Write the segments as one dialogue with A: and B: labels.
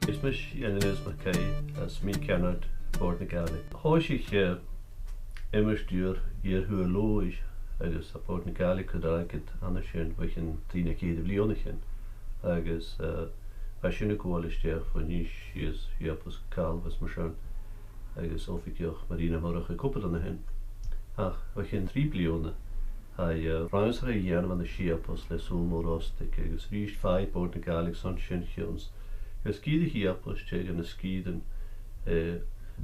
A: Is mis en is Mackay as me cannot board na Gaelic. Hois ich immer stuur hier hoe lois agus a board na Gaelic could I get an sin wichin tina kid of Leonachin agus I shouldn't go all steer for niche is hier plus Carl was mar agus officioch Marina Morach a couple an hen. Ach, wichin 3 Leone. Hij ruins er een van de schiapos les ulmorostik agus richt 5 boord na Gaelic son sin chions. Gus skide hiapos tegen de skiden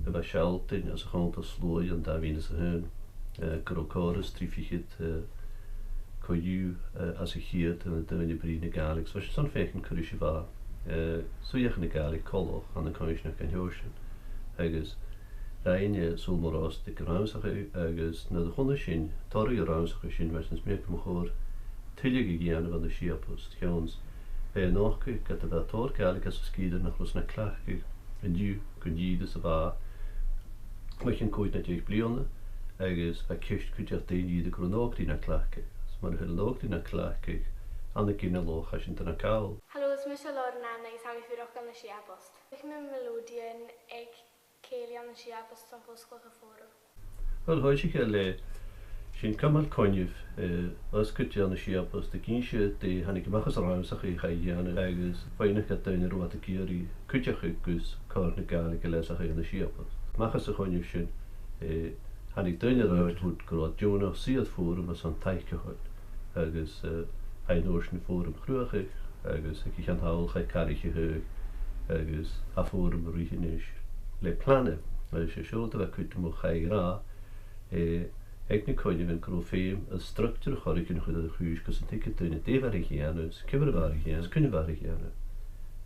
A: ba shaltin as gewoon te slooi en daar winnen ze hun. Krokoris trifichit koju as ik hier en de in brine Gaelic. So son feken kurishiva. So je na Gaelic koloch aan de commissioner kan hoschen. Agus Reine sulmorostik ruimsach agus na de honne sin torri ruimsach sin wersens meer mochor tillige giane van de schiapos tjons nachke gat de tor Gaelic as skider nach los na klachke en du kun je de va wat koit net je blione agus a kist kut je de chronog die na klachke maar heel log die na klachke aan de kinderloch as in na kaal.
B: Hallo, is Michelle Lorna is hang vir ook aan de schiapos. Ik met melodieën ik Kélian an siapos tan foscoch a fóra.
A: Wel, hois ik le sin kamal konjuf as kut an siapos de kinse de hannig machas ruimsach I chaiane agus feinig het in rote kiri kutjach gus karne Gaelic lesach an siapos. Machas a konjuf sin hannig deine ruit woed grot Jonah siad forum as an teiche hot agus ein oorschen forum gruach agus ik an haul chai karige heug agus a forum richinis. Le plannen, als je zo dat kunt moet gaan, ik niet kan je een grofeem, een structuur ga ik nog de huis, dus een ticket in het evenwicht, kunnen variëren.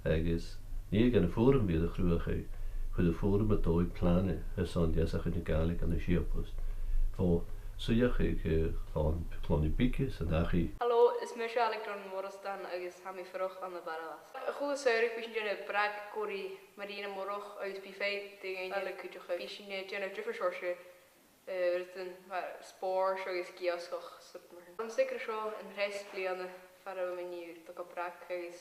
A: Ergens, niet gaan forum weer de groeige, voor de forum met ooit plannen, het zijn die zaken in Gaelic aan de schiapos. Voor zo ik van plannen pieken, en daar ga
C: Hallo, is Michelle ik dan morgen agus ha mi vroeg aan de baralas. Goed sorry, ik ben je brak kori Marina Morog uit buffet dingen alle kutje fishing Jenna Jeffershorsche ritten maar spoor zo is kioskoch soort maar. Dan zeker zo een rest pliane voor een menu dat ik brak is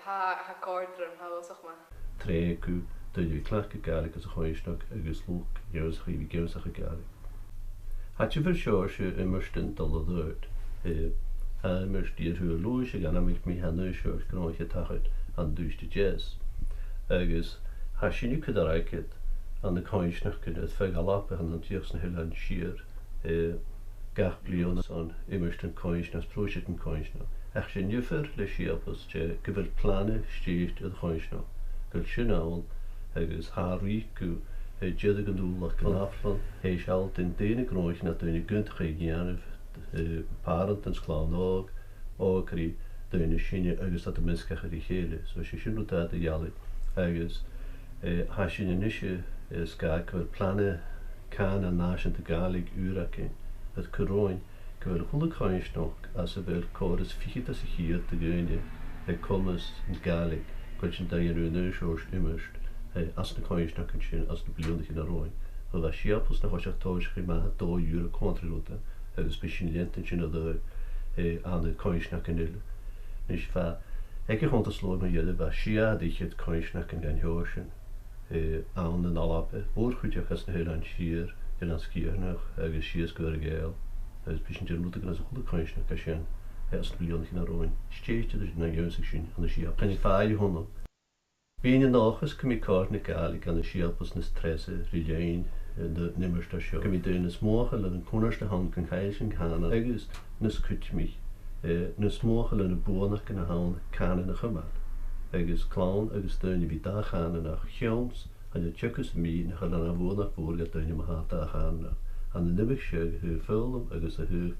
C: ha kaartrum ha wel zeg maar.
A: Treku de je klakke Gaelic as a hoistok agus look years wie gives a Gaelic. Had je verschorsche immersten dollar Mers die hoe loische gan ik me han neushoort grootje tachet aan duiste jazz. Agus has je nu kudareiket aan de koinsnach kun het vergalappen aan het eerste heel aan schier gach bliones aan immersten koinsnas projecten koinsnach. Ach je juffer le schiapos je gebel plannen stiert het koinsnach. Gul schnaal agus hariku jede gedoel klaflan hij zal in dene grootje na de guntige giane parentens klaun ook kri de shinne agus dat de menske gerichele so je shinu dat de jale agus has je nische skaak plannen kan en nation te Gaelic urake het kroon kwel goede kruis nog as wel codes fiet as hier te geinde kommes in Gaelic kwetjen dat je nu shows immerst as de kruis nog kan as de blonde in de rooi dat schiapos nog was er toos gemaakt do jure kontrroute het specialisten in de aan de koinsnakken dus va ik gewoon te slow met jullie was schia die het koinsnakken gaan horen aan de alappe voor goed je gaat heel aan schier en dan skier nog er schiers geel het specialisten moeten gaan zo goed koinsnakken zijn als de miljoen in roen steeds dus naar jou zien aan de schia kan ik vaai honden binnen nog eens kom ik kort naar Gaelic aan de schia pas een stress regijn de nimmerstation. Ik heb een smogel en een konnerste hand kan heisen gaan. Ergens nus kut mich. Nus smogel en een boer kan hand kan in de gemaakt. Ergens clown, ergens steun je wie daar gaan naar Jones en je chukkes mee en gaan naar boer naar voor dat je maar gaat daar gaan. Aan de nimmersje vullen, ergens de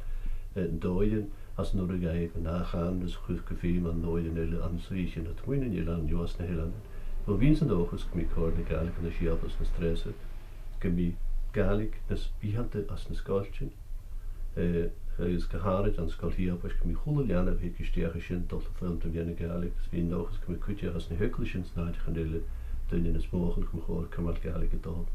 A: dooien als nog een geef en daar gaan dus goed koffie man dooien hele aan zwiechen dat winnen je dan juist naar heel. Wel wie zijn de ogen kom ik hoor de Gaelic en de schiapos en stress. Gemi Gaelic is bihante as een skaltje. Is gehaald aan skal hier op als gemi goede lijnen heb ik sterke zin tot de film te winnen Gaelic. Dus wie nog eens gemi kutje als een hekkeltje snijdt gaan delen. Dan in het mogelijk me hoor kan maar Gaelic het al.